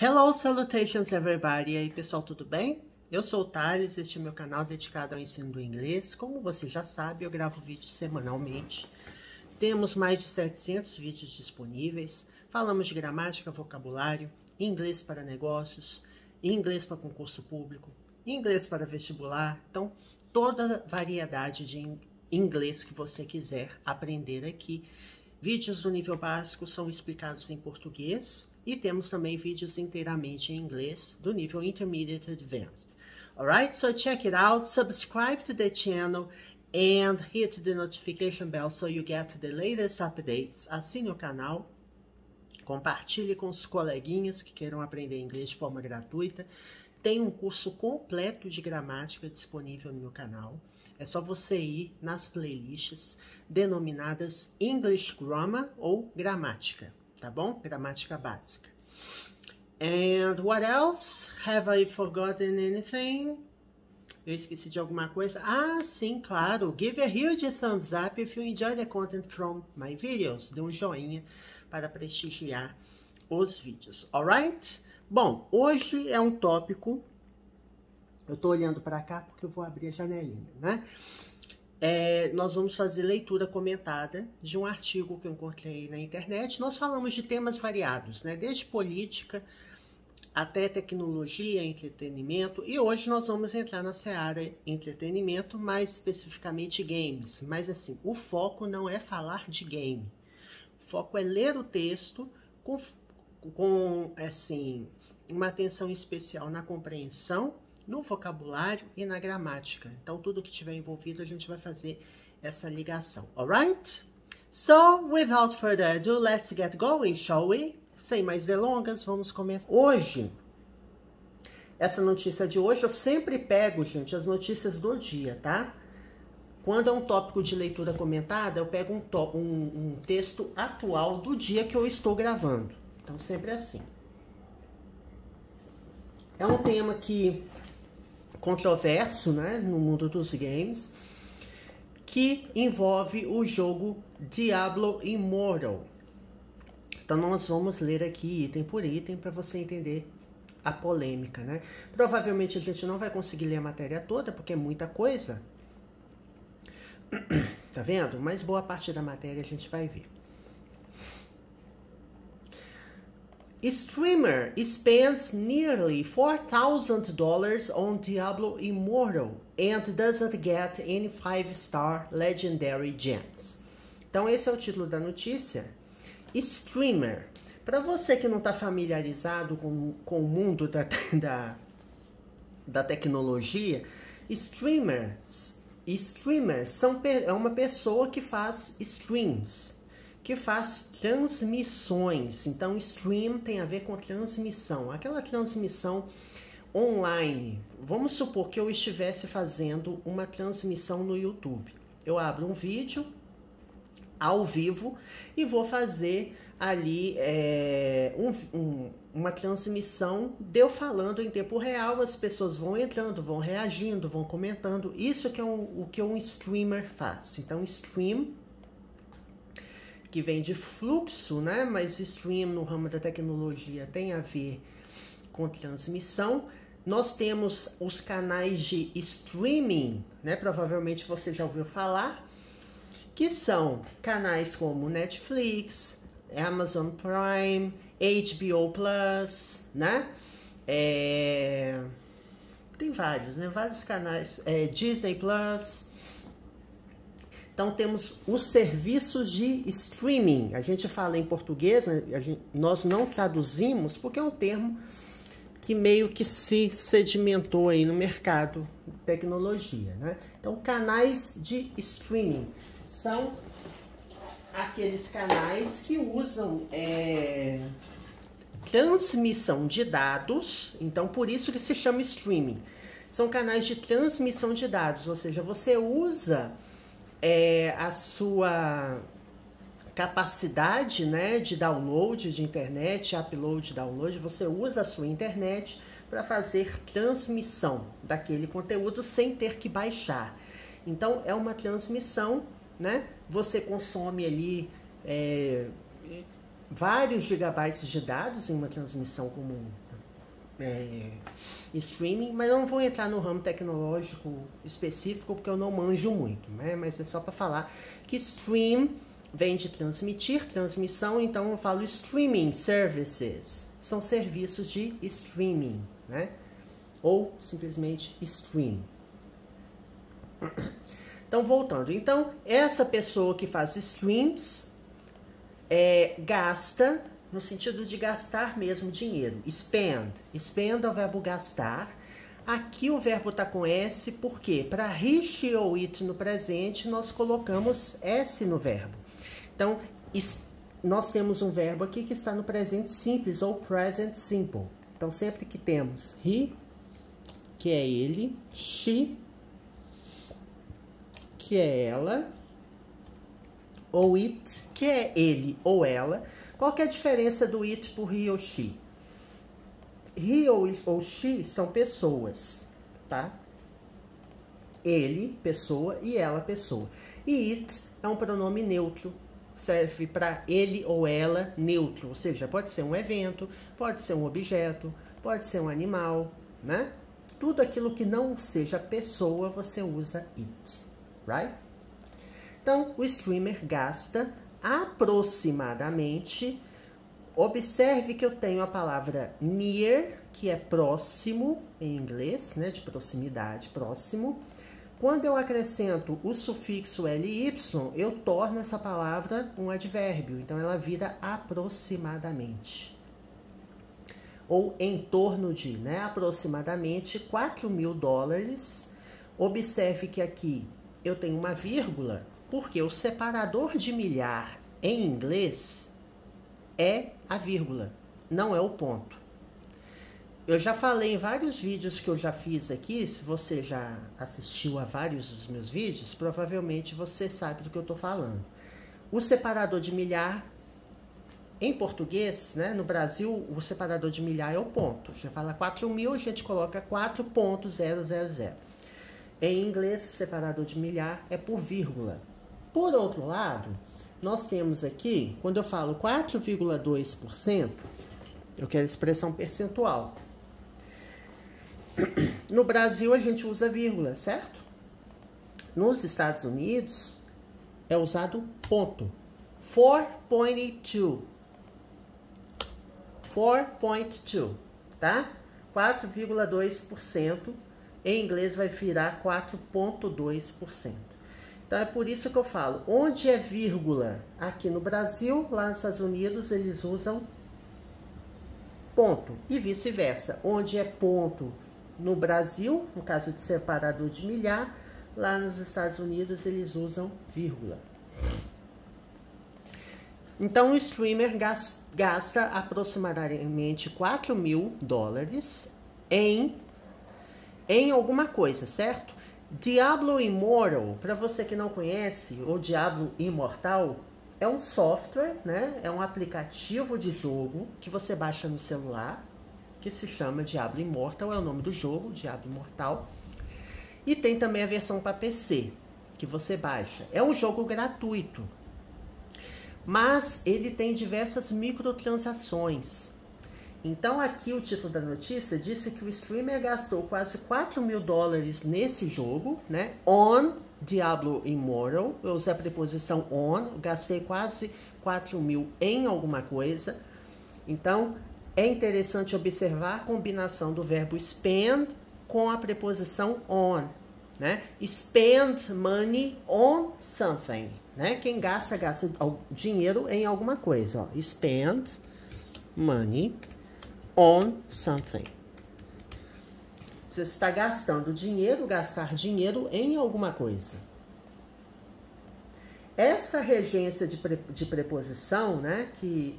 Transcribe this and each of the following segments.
Hello, salutations everybody! E aí, pessoal, tudo bem? Eu sou o Thales, este é meu canal dedicado ao ensino do inglês. Como você já sabe, eu gravo vídeos semanalmente. Temos mais de 700 vídeos disponíveis. Falamos de gramática, vocabulário, inglês para negócios, inglês para concurso público, inglês para vestibular. Então, toda variedade de inglês que você quiser aprender aqui. Vídeos do nível básico são explicados em português e temos também vídeos inteiramente em inglês do nível Intermediate Advanced. Alright, so check it out, subscribe to the channel and hit the notification bell so you get the latest updates. Assine o canal, compartilhe com os coleguinhas que queiram aprender inglês de forma gratuita. Tem um curso completo de gramática disponível no meu canal. É só você ir nas playlists denominadas English Grammar ou Gramática, tá bom? Gramática básica. And what else? Have I forgotten anything? Eu esqueci de alguma coisa? Ah, sim, claro. Give a huge thumbs up if you enjoy the content from my videos. Dê um joinha para prestigiar os vídeos, alright? Bom, hoje é um tópico, eu tô olhando para cá porque eu vou abrir a janelinha, né? Nós vamos fazer leitura comentada de um artigo que eu encontrei na internet. Nós falamos de temas variados, né? Desde política até tecnologia, entretenimento. E hoje nós vamos entrar na seara entretenimento, mais especificamente games. Mas assim, o foco não é falar de game. O foco é ler o texto com assim, uma atenção especial na compreensão, no vocabulário e na gramática. Então, tudo que tiver envolvido, a gente vai fazer essa ligação. Alright? So, without further ado, let's get going, shall we? Sem mais delongas, vamos começar. Hoje, essa notícia de hoje, eu sempre pego, gente, as notícias do dia, tá? Quando é um tópico de leitura comentada, eu pego um texto atual do dia que eu estou gravando. Então, sempre assim. É um tema que controverso, né, no mundo dos games, que envolve o jogo Diablo Immortal. Então, nós vamos ler aqui item por item para você entender a polêmica, né? Provavelmente a gente não vai conseguir ler a matéria toda, porque é muita coisa. Tá vendo? Mas boa parte da matéria a gente vai ver. Streamer spends nearly $4,000 on Diablo Immortal and doesn't get any 5-star legendary gems. Então esse é o título da notícia. Streamer. Para você que não está familiarizado com o mundo da tecnologia, streamers é uma pessoa que faz streams, que faz transmissões. Então, stream tem a ver com transmissão. Aquela transmissão online. Vamos supor que eu estivesse fazendo uma transmissão no YouTube. Eu abro um vídeo ao vivo e vou fazer ali uma transmissão de eu falando em tempo real. As pessoas vão entrando, vão reagindo, vão comentando. Isso que é o que um streamer faz. Então, stream, que vem de fluxo, né? Mas stream no ramo da tecnologia tem a ver com transmissão. Nós temos os canais de streaming, né? Provavelmente você já ouviu falar, que são canais como Netflix, Amazon Prime, HBO Plus, né? Tem vários, né? Vários canais, Disney Plus. Então, temos os serviços de streaming. A gente fala em português, né? Nós não traduzimos, porque é um termo que meio que se sedimentou aí no mercado de tecnologia, né? Então, canais de streaming são aqueles canais que usam transmissão de dados. Então, por isso que se chama streaming. São canais de transmissão de dados, ou seja, você usa a sua capacidade, né, de download de internet, upload, download, você usa a sua internet para fazer transmissão daquele conteúdo sem ter que baixar. Então, é uma transmissão, né? Você consome ali vários gigabytes de dados em uma transmissão comum streaming, mas eu não vou entrar no ramo tecnológico específico porque eu não manjo muito, né? Mas é só para falar que stream vem de transmitir, transmissão, então eu falo streaming services, são serviços de streaming, né? Ou simplesmente stream. Então, voltando. Então, essa pessoa que faz streams gasta, no sentido de gastar mesmo dinheiro. Spend. Spend é o verbo gastar. Aqui o verbo está com S, por quê? Para he ou it no presente, nós colocamos S no verbo. Então, nós temos um verbo aqui que está no presente simples, ou present simple. Então, sempre que temos he, que é ele, she, que é ela, ou it, que é ele ou ela. Qual que é a diferença do it por he ou she? He ou she são pessoas, tá? Ele, pessoa, e ela, pessoa. E it é um pronome neutro, serve para ele ou ela neutro, ou seja, pode ser um evento, pode ser um objeto, pode ser um animal, né? Tudo aquilo que não seja pessoa, você usa it, right? Então, o streamer gasta aproximadamente. Observe que eu tenho a palavra near, que é próximo em inglês, né, de proximidade, próximo. Quando eu acrescento o sufixo ly, eu torno essa palavra um advérbio. Então, ela vira aproximadamente. Ou em torno de, né, aproximadamente $4.000. Observe que aqui eu tenho uma vírgula, porque o separador de milhar em inglês é a vírgula, não é o ponto. Eu já falei em vários vídeos que eu já fiz aqui, se você já assistiu a vários dos meus vídeos, provavelmente você sabe do que eu estou falando. O separador de milhar, em português, né, no Brasil, o separador de milhar é o ponto. Já fala 4.000, a gente coloca 4.000. Em inglês, o separador de milhar é por vírgula. Por outro lado, nós temos aqui, quando eu falo 4,2%, eu quero expressão percentual. No Brasil, a gente usa vírgula, certo? Nos Estados Unidos, é usado ponto. 4.2. 4.2, tá? 4,2%. Em inglês vai virar 4,2%. Então, é por isso que eu falo, onde é vírgula aqui no Brasil, lá nos Estados Unidos, eles usam ponto. E vice-versa, onde é ponto no Brasil, no caso de separador de milhar, lá nos Estados Unidos, eles usam vírgula. Então, o streamer gasta aproximadamente $4.000 em alguma coisa, certo? Diablo Immortal, para você que não conhece, ou Diablo Imortal, é um software, né? É um aplicativo de jogo que você baixa no celular, que se chama Diablo Immortal, é o nome do jogo, Diablo Imortal. E tem também a versão para PC, que você baixa. É um jogo gratuito, mas ele tem diversas microtransações. Então, aqui o título da notícia disse que o streamer gastou quase $4.000 nesse jogo, né? On Diablo Immortal. Eu usei a preposição on, gastei quase 4.000 em alguma coisa. Então, é interessante observar a combinação do verbo spend com a preposição on, né? Spend money on something, né? Quem gasta dinheiro em alguma coisa, ó. Spend money on something. Você está gastando dinheiro, gastar dinheiro em alguma coisa. Essa regência de preposição, né, que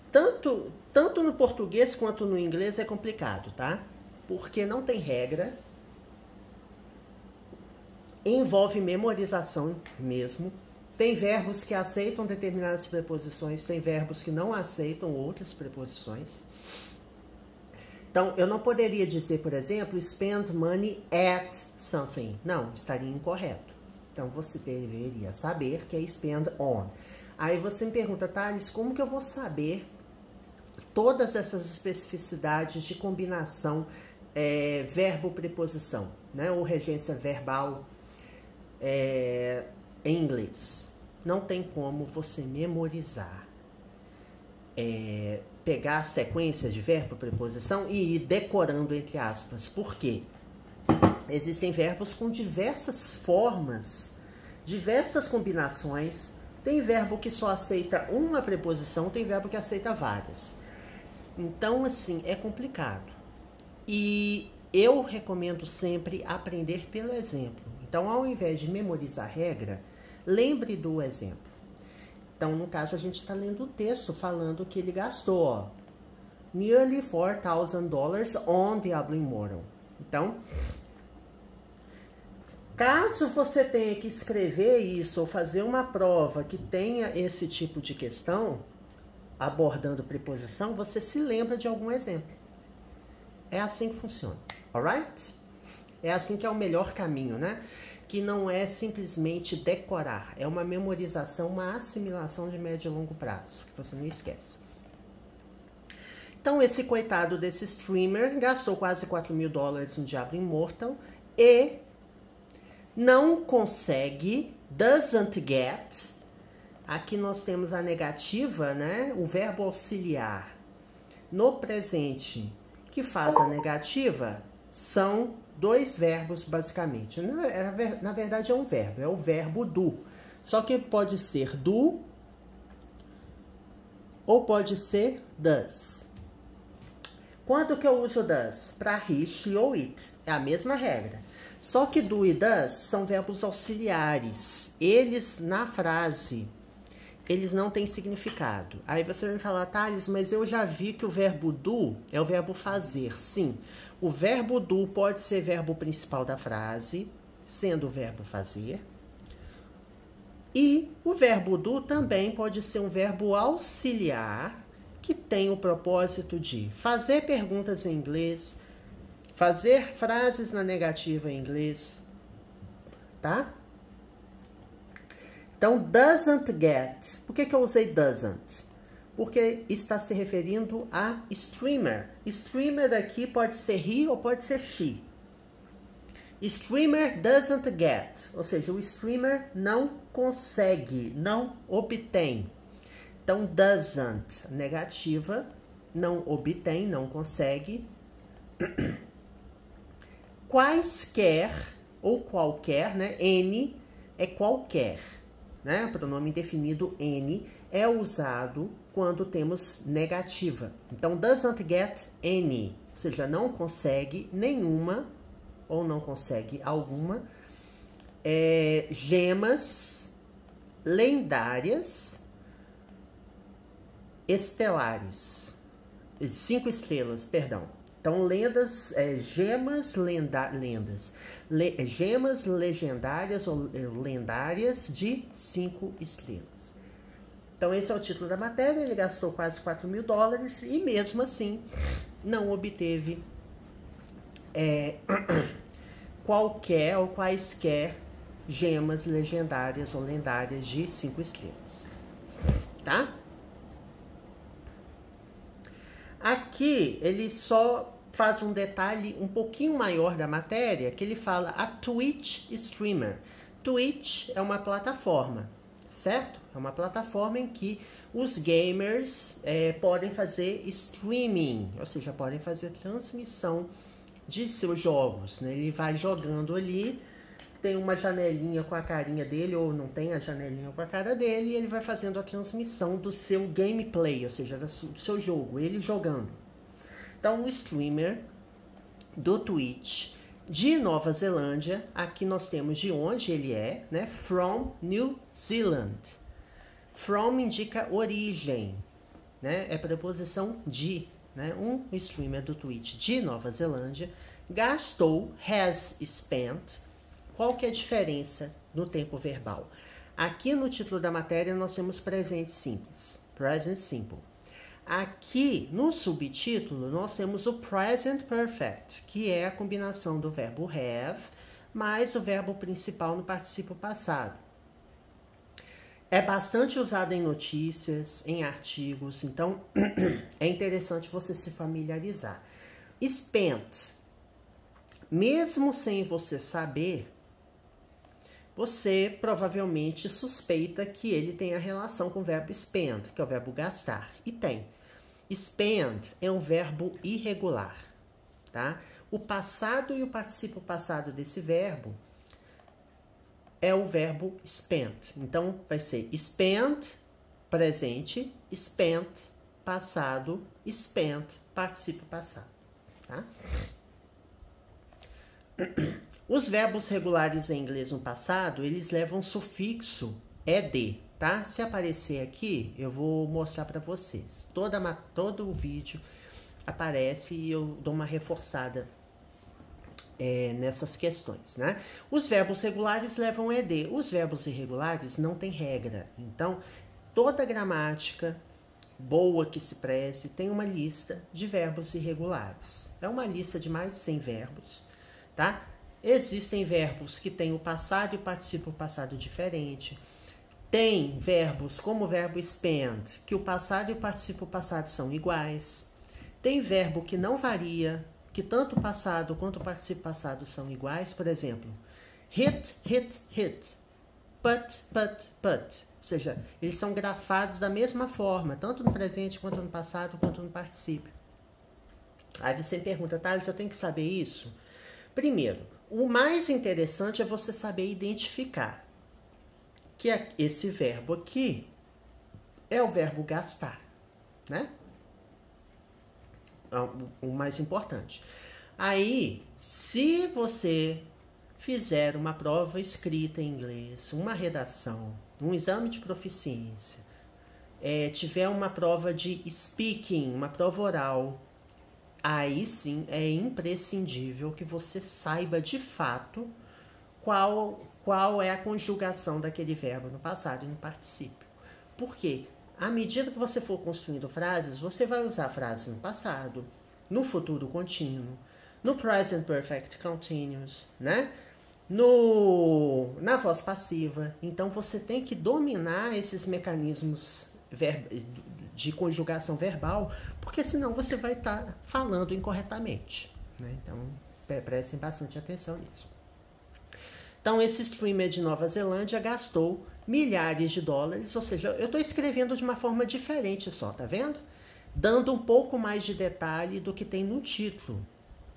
tanto no português quanto no inglês é complicado, tá? Porque não tem regra, envolve memorização mesmo. Tem verbos que aceitam determinadas preposições, tem verbos que não aceitam outras preposições. Então, eu não poderia dizer, por exemplo, spend money at something. Não, estaria incorreto. Então, você deveria saber que é spend on. Aí você me pergunta, Thales, como que eu vou saber todas essas especificidades de combinação verbo-preposição, né? Ou regência verbal em inglês. Não tem como você memorizar. Pegar a sequência de verbo-preposição e ir decorando entre aspas. Por quê? Existem verbos com diversas formas, diversas combinações. Tem verbo que só aceita uma preposição, tem verbo que aceita várias. Então, assim, é complicado. E eu recomendo sempre aprender pelo exemplo. Então, ao invés de memorizar a regra, lembre do exemplo. Então, no caso, a gente está lendo o texto falando que ele gastou, ó, nearly $4,000 on Diablo Immortal. Então, caso você tenha que escrever isso ou fazer uma prova que tenha esse tipo de questão, abordando preposição, você se lembra de algum exemplo. É assim que funciona, alright? É assim que é o melhor caminho, né? Que não é simplesmente decorar, é uma memorização, uma assimilação de médio e longo prazo, que você não esquece. Então, esse coitado desse streamer gastou quase $4.000 no Diablo Immortal e não consegue, doesn't get. Aqui nós temos a negativa, né? O verbo auxiliar no presente que faz a negativa são dois verbos, basicamente. Na verdade, é um verbo. É o verbo do. Só que pode ser do ou pode ser does. Quando que eu uso does? Para he, she ou it. É a mesma regra. Só que do e does são verbos auxiliares. Eles, na frase, eles não têm significado. Aí você vai me falar, Thales, mas eu já vi que o verbo do é o verbo fazer. Sim, o verbo do pode ser verbo principal da frase, sendo o verbo fazer. E o verbo do também pode ser um verbo auxiliar, que tem o propósito de fazer perguntas em inglês, fazer frases na negativa em inglês, tá? Então, doesn't get. Por que eu usei doesn't? Porque está se referindo a streamer. Streamer aqui pode ser he ou pode ser she. Streamer doesn't get. Ou seja, o streamer não consegue, não obtém. Então, doesn't, negativa, não obtém, não consegue. Quaisquer, ou qualquer, né? N é qualquer, né? O pronome indefinido N é usado quando temos negativa. Então, doesn't get any, ou seja, não consegue nenhuma, ou não consegue alguma, gemas lendárias estelares. 5 estrelas, perdão. Então, gemas legendárias ou lendárias de 5 estrelas. Então, esse é o título da matéria. Ele gastou quase $4.000 e, mesmo assim, não obteve qualquer ou quaisquer gemas legendárias ou lendárias de 5 estrelas. Tá? Aqui, ele só faz um detalhe um pouquinho maior da matéria, que ele fala a Twitch Streamer. Twitch é uma plataforma, certo? É uma plataforma em que os gamers podem fazer streaming, ou seja, podem fazer transmissão de seus jogos, né? Ele vai jogando ali, tem uma janelinha com a carinha dele, ou não tem a janelinha com a cara dele, e ele vai fazendo a transmissão do seu gameplay, ou seja, do seu jogo, ele jogando. Então, o streamer do Twitch de Nova Zelândia, aqui nós temos de onde ele é, né? From New Zealand. From indica origem, né? É preposição de, né? Um streamer do Twitch de Nova Zelândia gastou, has spent. Qual que é a diferença no tempo verbal? Aqui no título da matéria nós temos presente simples, present simple. Aqui no subtítulo nós temos o present perfect, que é a combinação do verbo have mais o verbo principal no participo passado. É bastante usado em notícias, em artigos, então é interessante você se familiarizar. Spent, mesmo sem você saber, você provavelmente suspeita que ele tem a relação com o verbo spend, que é o verbo gastar, e tem. Spend é um verbo irregular, tá? O passado e o particípio passado desse verbo é o verbo spent. Então, vai ser spent, presente, spent, passado, spent, particípio passado. Tá? Os verbos regulares em inglês no passado, eles levam sufixo ed, tá? Se aparecer aqui, eu vou mostrar para vocês. Todo o vídeo aparece e eu dou uma reforçada nessas questões, né? Os verbos regulares levam ed. Os verbos irregulares não tem regra. Então, toda gramática boa que se preze tem uma lista de verbos irregulares. É uma lista de mais de 100 verbos, tá? Existem verbos que têm o passado e o particípio passado diferente. Tem verbos como o verbo spend, que o passado e o particípio passado são iguais. Tem verbo que não varia, que tanto o passado quanto o particípio passado são iguais. Por exemplo, hit, hit, hit. Put, put, put. Ou seja, eles são grafados da mesma forma, tanto no presente, quanto no passado, quanto no particípio. Aí você me pergunta, Thales, eu tenho que saber isso? Primeiro, o mais interessante é você saber identificar que esse verbo aqui é o verbo gastar, né? O mais importante. Aí, se você fizer uma prova escrita em inglês, uma redação, um exame de proficiência, tiver uma prova de speaking, uma prova oral, aí sim é imprescindível que você saiba de fato qual é a conjugação daquele verbo no passado e no particípio. Por quê? À medida que você for construindo frases, você vai usar frases no passado, no futuro contínuo, no present perfect continuous, né? Na voz passiva. Então, você tem que dominar esses mecanismos de conjugação verbal, porque senão você vai estar falando incorretamente, né? Então, prestem bastante atenção nisso. Então, esse streamer de Nova Zelândia gastou milhares de dólares, ou seja, eu estou escrevendo de uma forma diferente só, tá vendo? Dando um pouco mais de detalhe do que tem no título.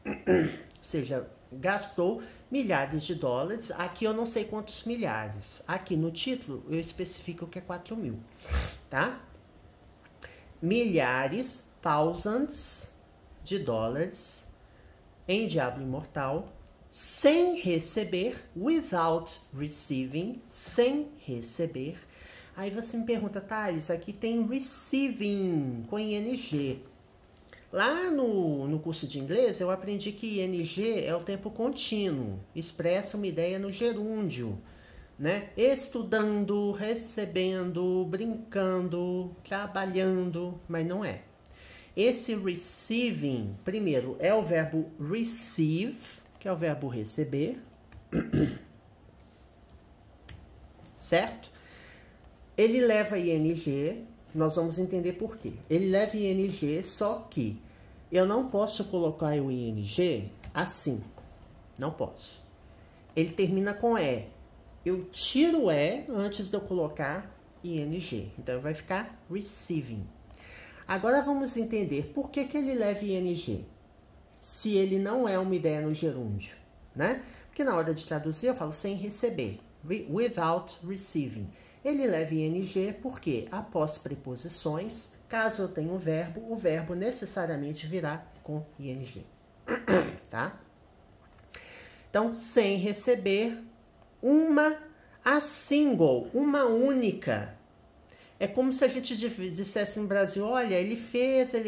Ou seja, gastou milhares de dólares. Aqui eu não sei quantos milhares. Aqui no título eu especifico que é 4.000, tá? Milhares, thousands de dólares em Diablo Imortal, sem receber, without receiving, sem receber. Aí você me pergunta, Thales, aqui tem receiving com ing. Lá no curso de inglês eu aprendi que ing é o tempo contínuo, expressa uma ideia no gerúndio, né? Estudando, recebendo, brincando, trabalhando, mas não é. Esse receiving, primeiro, é o verbo receive, que é o verbo receber, certo? Ele leva ing, nós vamos entender por quê. Ele leva ing, só que eu não posso colocar o ing assim, não posso. Ele termina com e. Eu tiro o e antes de eu colocar ing, então vai ficar receiving. Agora vamos entender por que ele leva ing. Se ele não é uma ideia no gerúndio, né? Porque na hora de traduzir eu falo sem receber, without receiving. Ele leva ing porque após preposições, caso eu tenha o verbo necessariamente virá com ing, tá? Então, sem receber, a single, uma única. É como se a gente dissesse no Brasil, olha, ele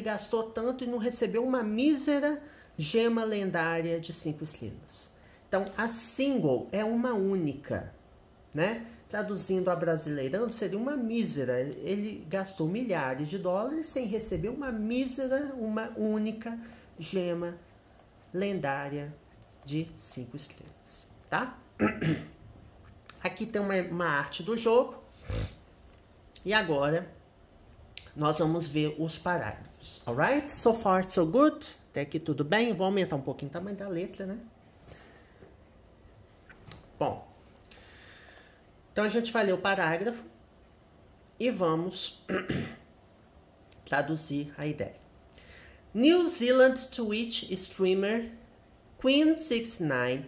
gastou tanto e não recebeu uma mísera gema lendária de 5 estrelas. Então, a single é uma única, né? Traduzindo a brasileirando, seria uma mísera. Ele gastou milhares de dólares sem receber uma mísera, uma única gema lendária de 5 estrelas, tá? Aqui tem uma arte do jogo. E agora nós vamos ver os parágrafos. Alright? So far, so good? Até aqui tudo bem? Vou aumentar um pouquinho o tamanho da letra, né? Bom, então a gente vai ler o parágrafo e vamos traduzir a ideia. New Zealand Twitch streamer Queen69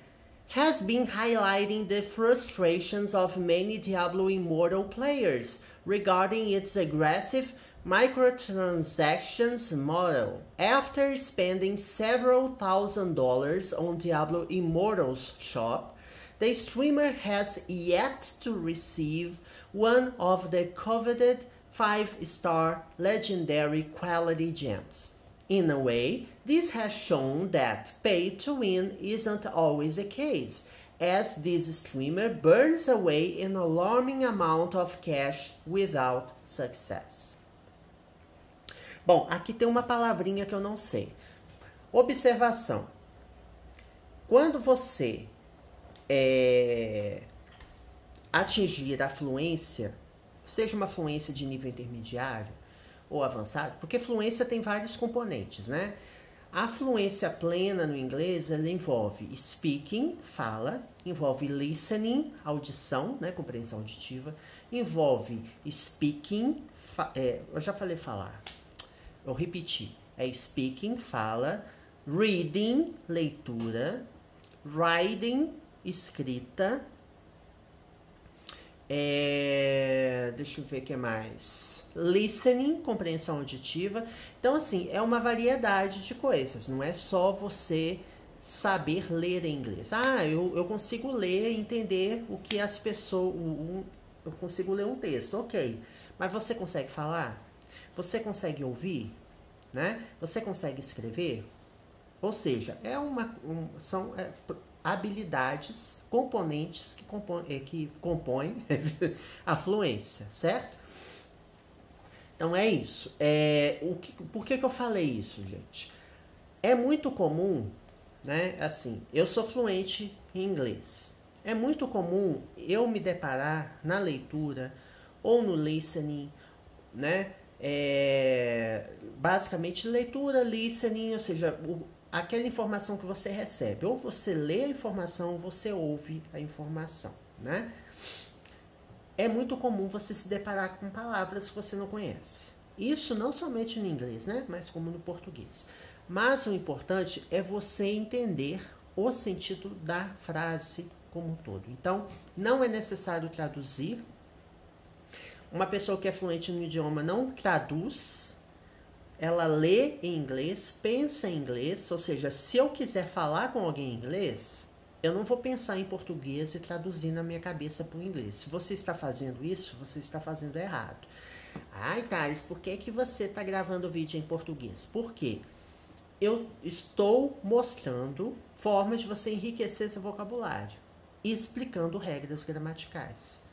has been highlighting the frustrations of many Diablo Immortal players regarding its aggressive microtransactions model. After spending several $1,000s on Diablo Immortal's shop, the streamer has yet to receive one of the coveted 5-star legendary quality gems. In a way, this has shown that pay to win isn't always the case, as this streamer burns away an alarming amount of cash without success. Bom, aqui tem uma palavrinha que eu não sei. Observação. Quando você atingir a fluência, seja uma fluência de nível intermediário ou avançado, porque fluência tem vários componentes, né? A fluência plena no inglês, ela envolve speaking, fala, envolve listening, audição, né, compreensão auditiva, envolve speaking, eu já falei falar, eu repeti, é speaking, fala, reading, leitura, writing, escrita, deixa eu ver o que mais, listening, compreensão auditiva. Então, assim, é uma variedade de coisas, não é só você saber ler em inglês. Ah, eu consigo ler e entender o que as pessoas, eu consigo ler um texto, ok, mas você consegue falar? Você consegue ouvir? Né? Você consegue escrever? Ou seja, são habilidades, componentes que compõem a fluência, certo? Então é isso. Por que eu falei isso, gente? É muito comum, né? Assim, eu sou fluente em inglês. É muito comum eu me deparar na leitura ou no listening, né? Basicamente leitura, listening, ou seja, aquela informação que você recebe. Ou você lê a informação, ou você ouve a informação, né? É muito comum você se deparar com palavras que você não conhece. Isso não somente no inglês, né? Mas como no português. Mas o importante é você entender o sentido da frase como um todo. Então, não é necessário traduzir. Uma pessoa que é fluente no idioma não traduz. Ela lê em inglês, pensa em inglês. Ou seja, se eu quiser falar com alguém em inglês, eu não vou pensar em português e traduzir na minha cabeça para o inglês. Se você está fazendo isso, você está fazendo errado. Ai, Thales, por que você está gravando o vídeo em português? Por quê? Eu estou mostrando formas de você enriquecer seu vocabulário e explicando regras gramaticais.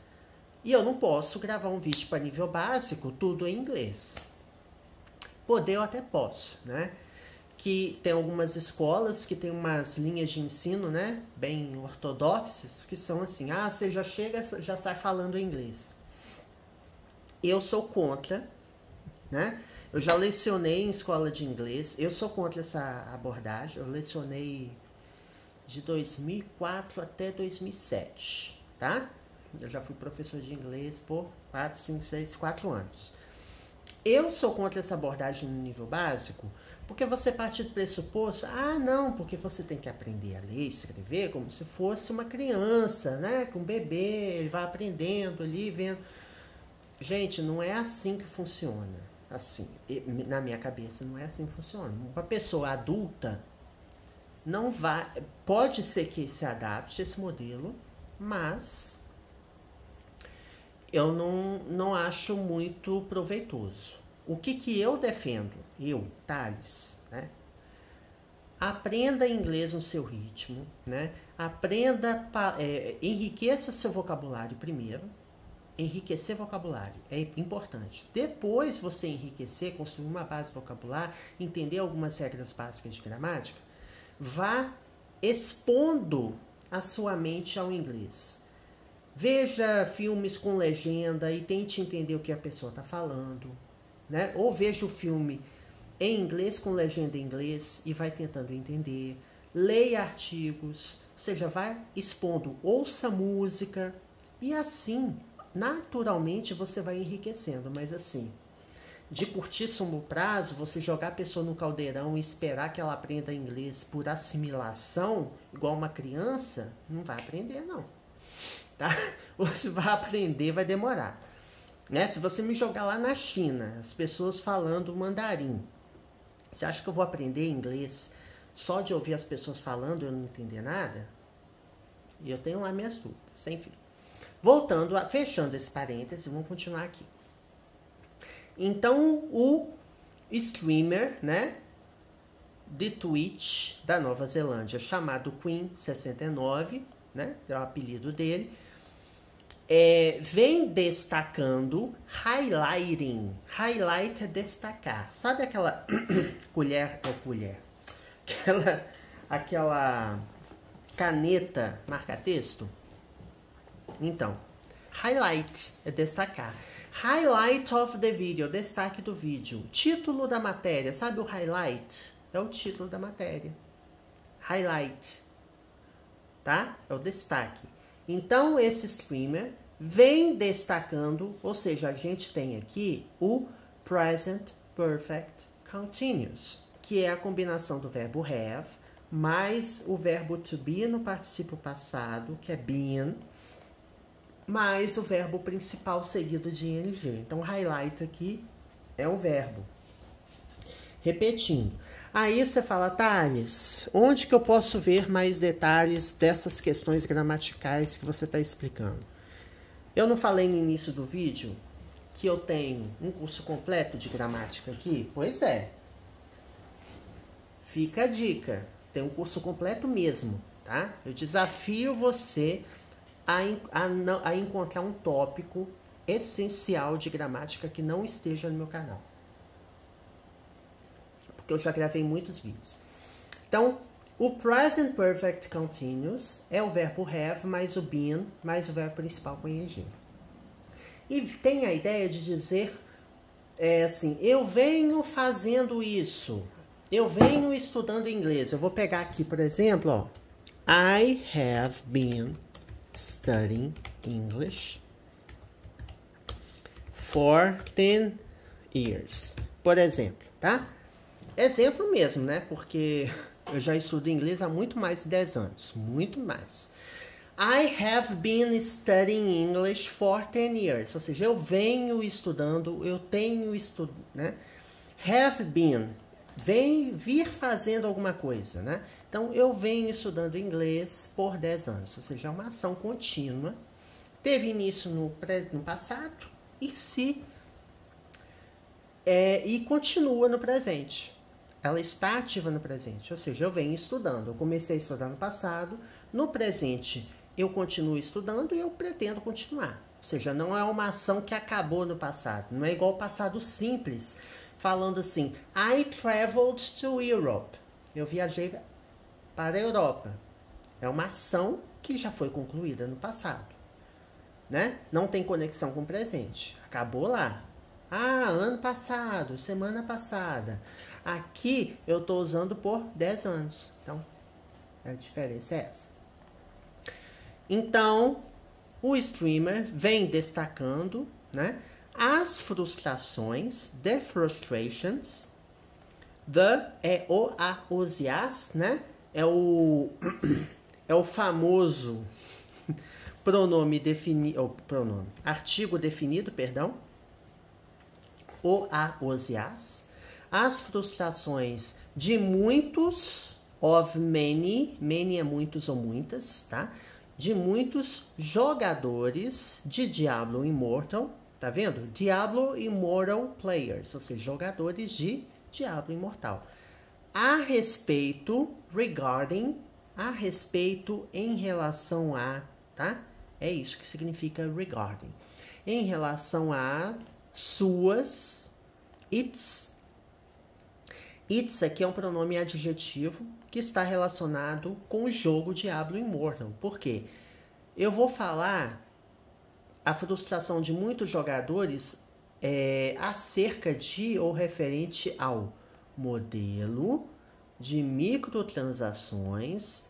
E eu não posso gravar um vídeo para nível básico, tudo em inglês. Poder eu até posso, né? Que tem algumas escolas que tem umas linhas de ensino, né, bem ortodoxas, que são assim, você já chega, já sai falando inglês. Eu sou contra, né? Eu já lecionei em escola de inglês, eu sou contra essa abordagem. Eu lecionei de 2004 até 2007, tá? Eu já fui professor de inglês por 4 anos. Eu sou contra essa abordagem no nível básico, porque você parte do pressuposto, não, porque você tem que aprender a ler e escrever como se fosse uma criança, né? Com um bebê, ele vai aprendendo ali, vendo. Gente, não é assim que funciona. Assim, na minha cabeça, não é assim que funciona. Uma pessoa adulta não vai. Pode ser que se adapte a esse modelo, mas eu não acho muito proveitoso. O que eu defendo? Eu, Thales, né? Aprenda inglês no seu ritmo, né? Aprenda, enriqueça seu vocabulário primeiro. Enriquecer vocabulário é importante. Depois você enriquecer, construir uma base vocabular, entender algumas regras básicas de gramática, vá expondo a sua mente ao inglês. Veja filmes com legenda e tente entender o que a pessoa está falando, né? Ou veja o filme em inglês com legenda em inglês e vai tentando entender. Leia artigos, ou seja, vai expondo, ouça música e assim, naturalmente, você vai enriquecendo. Mas assim, de curtíssimo prazo, você jogar a pessoa no caldeirão e esperar que ela aprenda inglês por assimilação, igual uma criança, não vai aprender não. Tá? Você vai aprender, vai demorar. Né? Se você me jogar lá na China, as pessoas falando mandarim, você acha que eu vou aprender inglês só de ouvir as pessoas falando e eu não entender nada? E eu tenho lá minhas dúvidas, enfim. Voltando, fechando esse parêntese, vamos continuar aqui. Então, o streamer, né, de Twitch da Nova Zelândia, chamado Queen69, né, é o apelido dele, vem destacando, highlighting. Highlight é destacar. Sabe aquela colher? Aquela caneta marca-texto? Então, highlight é destacar. Highlight of the video, destaque do vídeo. Título da matéria, sabe o highlight? É o título da matéria. Highlight, tá? É o destaque. Então, esse streamer vem destacando, ou seja, a gente tem aqui o Present Perfect Continuous, que é a combinação do verbo have, mais o verbo to be no particípio passado, que é been, mais o verbo principal seguido de ing. Então, highlight aqui é um verbo. Repetindo. Aí você fala, Thales, onde que eu posso ver mais detalhes dessas questões gramaticais que você está explicando? Eu não falei no início do vídeo que eu tenho um curso completo de gramática aqui? Pois é. Fica a dica. Tem um curso completo mesmo, tá? Eu desafio você a encontrar um tópico essencial de gramática que não esteja no meu canal. Porque eu já gravei muitos vídeos. Então, o Present Perfect Continuous é o verbo have mais o been mais o verbo principal com ing. E tem a ideia de dizer assim, eu venho fazendo isso, eu venho estudando inglês. Eu vou pegar aqui, por exemplo, ó, I have been studying English for 10 years. Por exemplo, tá? Exemplo mesmo, né? Porque eu já estudo inglês há muito mais de 10 anos. Muito mais. I have been studying English for 10 years. Ou seja, eu venho estudando, eu tenho estudado, né? Have been, vir fazendo alguma coisa, né? Então, eu venho estudando inglês por 10 anos. Ou seja, é uma ação contínua. Teve início no passado e continua no presente. Ela está ativa no presente, ou seja, eu venho estudando. Eu comecei a estudar no passado, no presente eu continuo estudando e eu pretendo continuar. Ou seja, não é uma ação que acabou no passado. Não é igual ao passado simples, falando assim, I traveled to Europe. Eu viajei para a Europa. É uma ação que já foi concluída no passado, né? Não tem conexão com o presente. Acabou lá. Ah, ano passado, semana passada. Aqui eu estou usando por 10 anos. Então, a diferença é essa. Então, o streamer vem destacando, né, as frustrações, the frustrations, os e as, né? É o famoso artigo definido, perdão. Os e as frustrações de muitos, of many, many é muitos ou muitas, tá? De muitos jogadores de Diablo Immortal, tá vendo? Diablo Immortal Players, ou seja, jogadores de Diablo Imortal. A respeito, regarding, a respeito, em relação a, tá? É isso que significa regarding. Em relação a suas, its aqui é um pronome adjetivo que está relacionado com o jogo Diablo Immortal. Por quê? Eu vou falar a frustração de muitos jogadores acerca de ou referente ao modelo de microtransações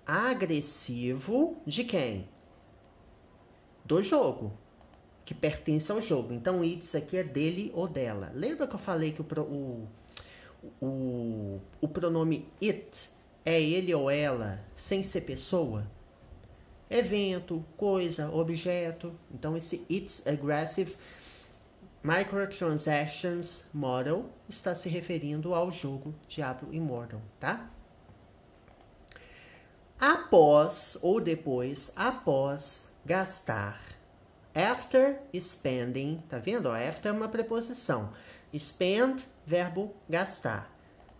agressivo de quem? Do jogo, que pertence ao jogo. Então, it's aqui é dele ou dela. Lembra que eu falei que o pronome it é ele ou ela, sem ser pessoa? Evento, coisa, objeto. Então, esse It's Aggressive Microtransactions Model está se referindo ao jogo Diablo Immortal, tá? Após ou depois, após gastar. After spending, tá vendo? After é uma preposição. Spend, verbo gastar.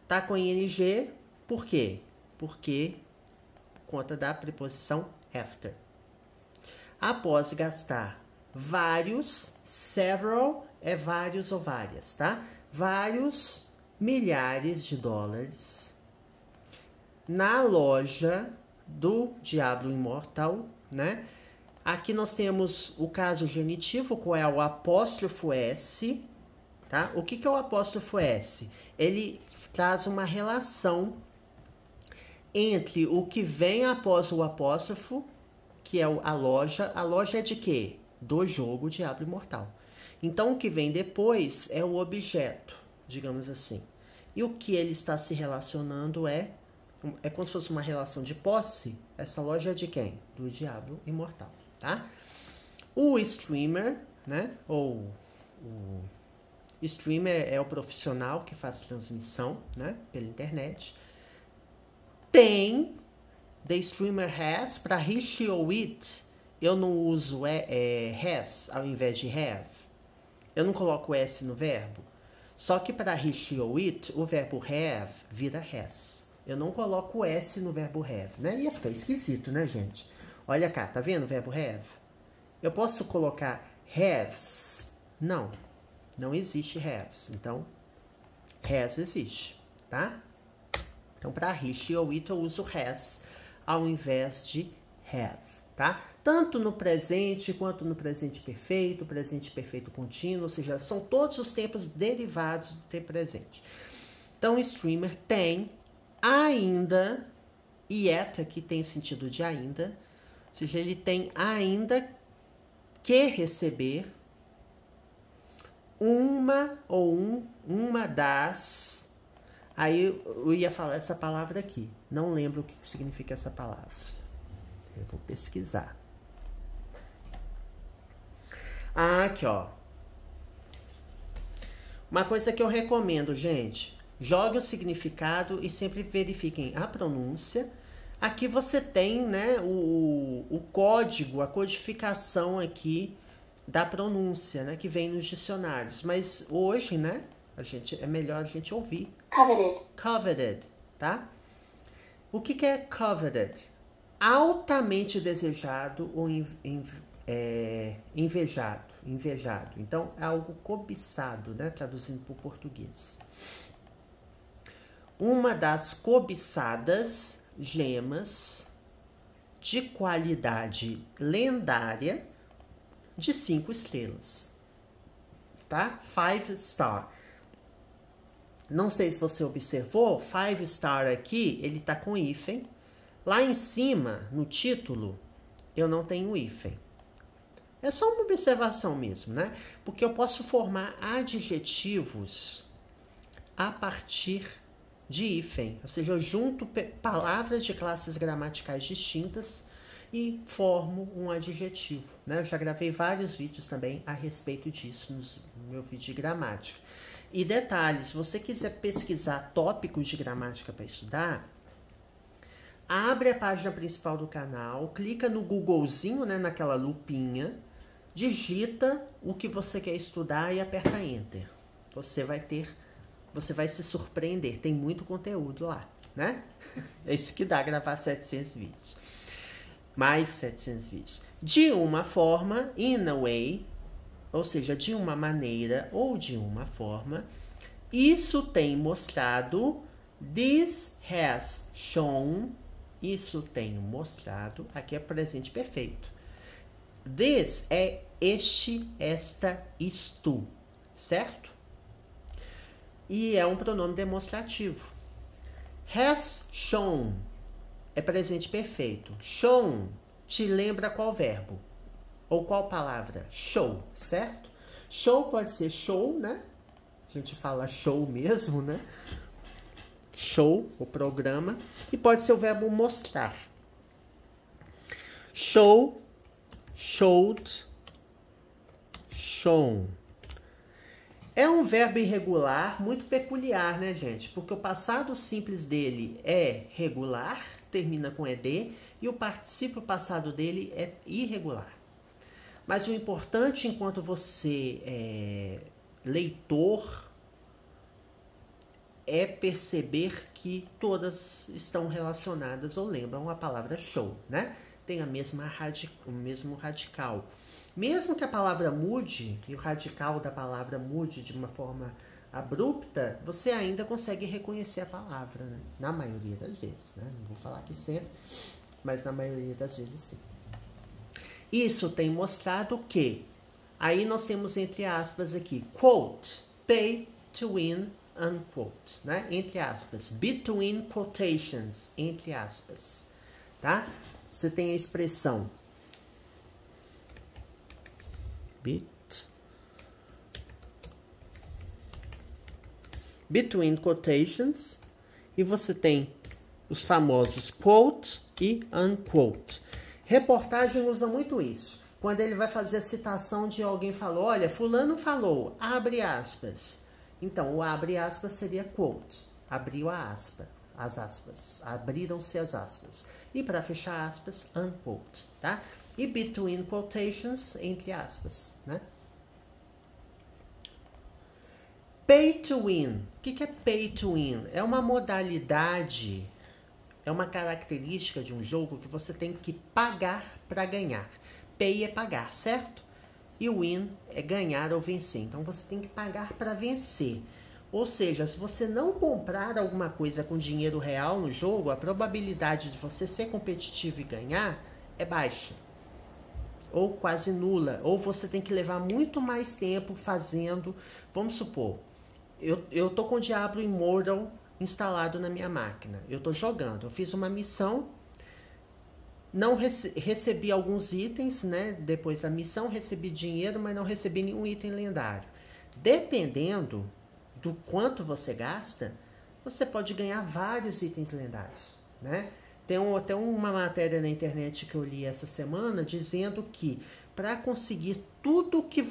Tá com ing, por quê? Porque por conta da preposição after. Após gastar vários, several é vários ou várias, tá? Vários milhares de dólares na loja do Diablo Immortal, né? Aqui nós temos o caso genitivo, qual é o apóstrofo S, tá? O que é o apóstrofo S? Ele traz uma relação entre o que vem após o apóstrofo, que é a loja. A loja é de quê? Do jogo Diablo Immortal. Então, o que vem depois é o objeto, digamos assim. E o que ele está se relacionando é como se fosse uma relação de posse. Essa loja é de quem? Do Diablo Immortal, tá? O streamer, né? Ou o streamer é o profissional que faz transmissão, né? Pela internet. Tem, the streamer has, para he ou it, eu não uso has ao invés de have. Eu não coloco S no verbo. Só que para he ou it, o verbo have vira has. Eu não coloco S no verbo have, né? Ia ficar esquisito, né, gente? Olha cá, tá vendo o verbo have? Eu posso colocar haves? Não, não existe haves. Então, has existe, tá? Então, para he ou it, eu uso has ao invés de have, tá? Tanto no presente quanto no presente perfeito contínuo, ou seja, são todos os tempos derivados do tempo presente. Então, o streamer tem ainda, yet aqui tem sentido de ainda, ou seja, ele tem ainda que receber uma das. Aí eu ia falar essa palavra aqui. Não lembro o que significa essa palavra. Eu vou pesquisar. Aqui, ó. Uma coisa que eu recomendo, gente. Jogue o significado e sempre verifiquem a pronúncia. Aqui você tem, né, o código, a codificação aqui da pronúncia, né, que vem nos dicionários. Mas hoje, né, é melhor a gente ouvir. Coveted. Coveted, tá? O que é coveted? Altamente desejado ou invejado. Então, é algo cobiçado, né? Traduzindo para o português. Uma das cobiçadas gemas de qualidade lendária de 5 estrelas. Tá? 5 star. Não sei se você observou, 5 star aqui, ele tá com hífen. Lá em cima, no título, eu não tenho hífen. É só uma observação mesmo, né? Porque eu posso formar adjetivos a partir de hífen. Ou seja, eu junto palavras de classes gramaticais distintas e formo um adjetivo, né? Eu já gravei vários vídeos também a respeito disso no meu vídeo de gramática. E detalhes, se você quiser pesquisar tópicos de gramática para estudar, abre a página principal do canal, clica no Googlezinho, né, naquela lupinha, digita o que você quer estudar e aperta Enter. Você vai se surpreender, tem muito conteúdo lá, né? É isso que dá gravar 700 vídeos. Mais 700 vídeos. De uma forma, in a way, ou seja, de uma maneira ou de uma forma, isso tem mostrado, this has shown, isso tem mostrado, aqui é presente perfeito, This é este, esta, isto, certo? E é um pronome demonstrativo. Has shown é presente perfeito. Shown te lembra qual verbo? Ou qual palavra? Show, certo? Show pode ser show, né? A gente fala show mesmo, né? Show, o programa. E pode ser o verbo mostrar. Show, showed, shown. É um verbo irregular muito peculiar, né, gente? Porque o passado simples dele é regular, termina com ed, e o particípio passado dele é irregular. Mas o importante, enquanto você é leitor, é perceber que todas estão relacionadas ou lembram a palavra show, né? Tem a mesma o mesmo radical. Mesmo que a palavra mude, e o radical da palavra mude de uma forma abrupta, você ainda consegue reconhecer a palavra, né? Na maioria das vezes, né? Não vou falar que sempre, mas na maioria das vezes sim. Isso tem mostrado que, aí nós temos entre aspas aqui, quote, pay to win, unquote, né? Entre aspas, between quotations, entre aspas, tá? Você tem a expressão between quotations, e você tem os famosos quote e unquote. Reportagem usa muito isso. Quando ele vai fazer a citação de alguém falou, olha, fulano falou, abre aspas. Então, o abre aspas seria quote. Abriu a aspa, as aspas. Abriram-se as aspas. E para fechar aspas, unquote, tá? E between quotations, entre aspas, né? Pay to win. O que é pay to win? É uma modalidade, é uma característica de um jogo que você tem que pagar para ganhar. Pay é pagar, certo? E win é ganhar ou vencer. Então você tem que pagar para vencer. Ou seja, se você não comprar alguma coisa com dinheiro real no jogo, a probabilidade de você ser competitivo e ganhar é baixa. Ou quase nula. Ou você tem que levar muito mais tempo fazendo. Vamos supor, eu tô com o Diablo Immortal instalado na minha máquina. Eu tô jogando. Eu fiz uma missão. Não recebi alguns itens, né? Depois da missão, recebi dinheiro, mas não recebi nenhum item lendário. Dependendo do quanto você gasta, você pode ganhar vários itens lendários, né? Tem até uma matéria na internet que eu li essa semana dizendo que para conseguir tudo que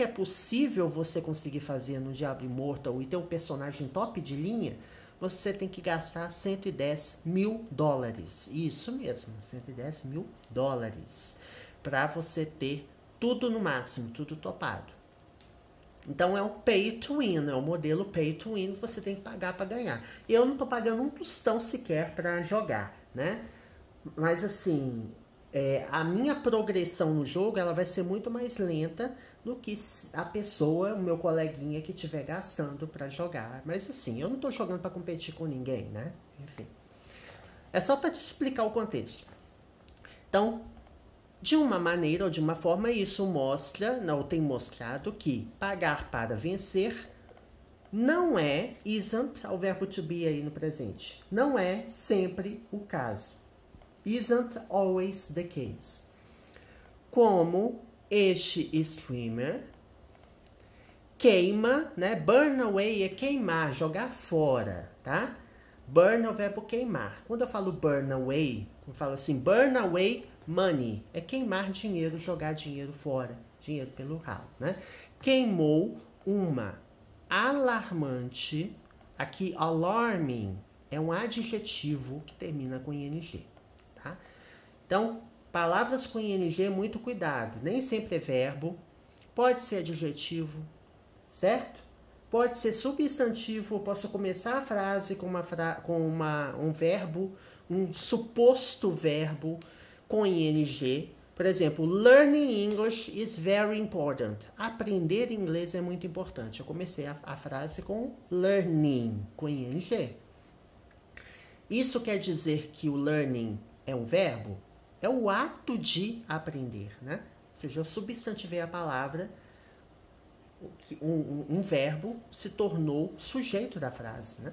é possível você conseguir fazer no Diablo Immortal e ter um personagem top de linha, você tem que gastar 110 mil dólares. Isso mesmo, 110 mil dólares. Para você ter tudo no máximo, tudo topado. Então é o pay to win, é o modelo pay to win, você tem que pagar para ganhar. Eu não estou pagando um tostão sequer para jogar, né? Mas assim, a minha progressão no jogo ela vai ser muito mais lenta do que a pessoa, o meu coleguinha que estiver gastando para jogar. Mas assim, eu não estou jogando para competir com ninguém, né? Enfim. É só para te explicar o contexto. Então, de uma maneira ou de uma forma, isso mostra, ou tem mostrado que pagar para vencer não isn't, o verbo to be aí no presente, não é sempre o caso. Isn't always the case. Como este streamer queima, né? Burn away é queimar, jogar fora, tá? Burn é o verbo queimar. Quando eu falo burn away, eu falo assim, burn away money, é queimar dinheiro, jogar dinheiro fora, dinheiro pelo ralo, né? Queimou uma alarmante, aqui alarming é um adjetivo que termina com ing, tá? Então, palavras com ing, muito cuidado, nem sempre é verbo, pode ser adjetivo, certo? Pode ser substantivo, eu posso começar a frase com um verbo, um suposto verbo, com ing, por exemplo, learning English is very important. Aprender inglês é muito importante. Eu comecei a frase com learning, com ing. Isso quer dizer que o learning é um verbo? é o ato de aprender, né? Ou seja, eu substantivei a palavra, um verbo se tornou sujeito da frase, né?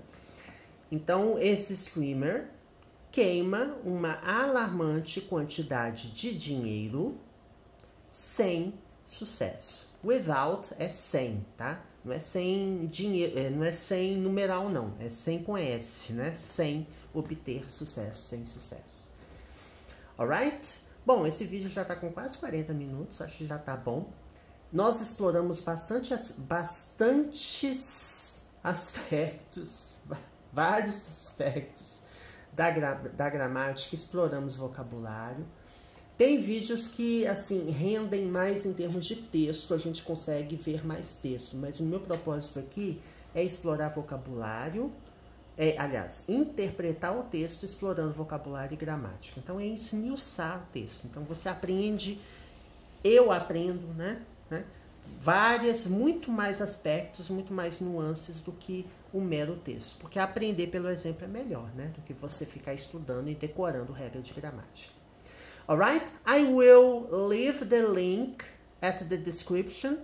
Então, esse streamer queima uma alarmante quantidade de dinheiro sem sucesso. Without é sem, tá? Não é sem dinheiro, não é sem numeral, não. É sem com S, né? Sem obter sucesso, sem sucesso. Alright? Bom, esse vídeo já tá com quase 40 minutos, acho que já tá bom. Nós exploramos bastantes aspectos, vários aspectos da gramática, exploramos vocabulário. Tem vídeos que, assim, rendem mais em termos de texto, a gente consegue ver mais texto, mas o meu propósito aqui é explorar vocabulário, aliás, interpretar o texto explorando vocabulário e gramática. Então, é esmiuçar o texto. Então, você aprende, eu aprendo, né? Muito mais aspectos, muito mais nuances do que o mero texto. Porque aprender pelo exemplo é melhor, né? Do que você ficar estudando e decorando regra de gramática. Alright? I will leave the link at the description.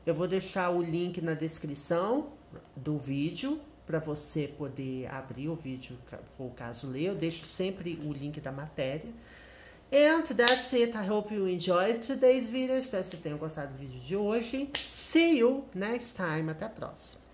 Eu vou deixar o link na descrição do vídeo para você poder abrir o vídeo, se for o caso ler. Eu deixo sempre o link da matéria. And that's it. I hope you enjoyed today's video. Espero que você tenha gostado do vídeo de hoje. See you next time. Até a próxima.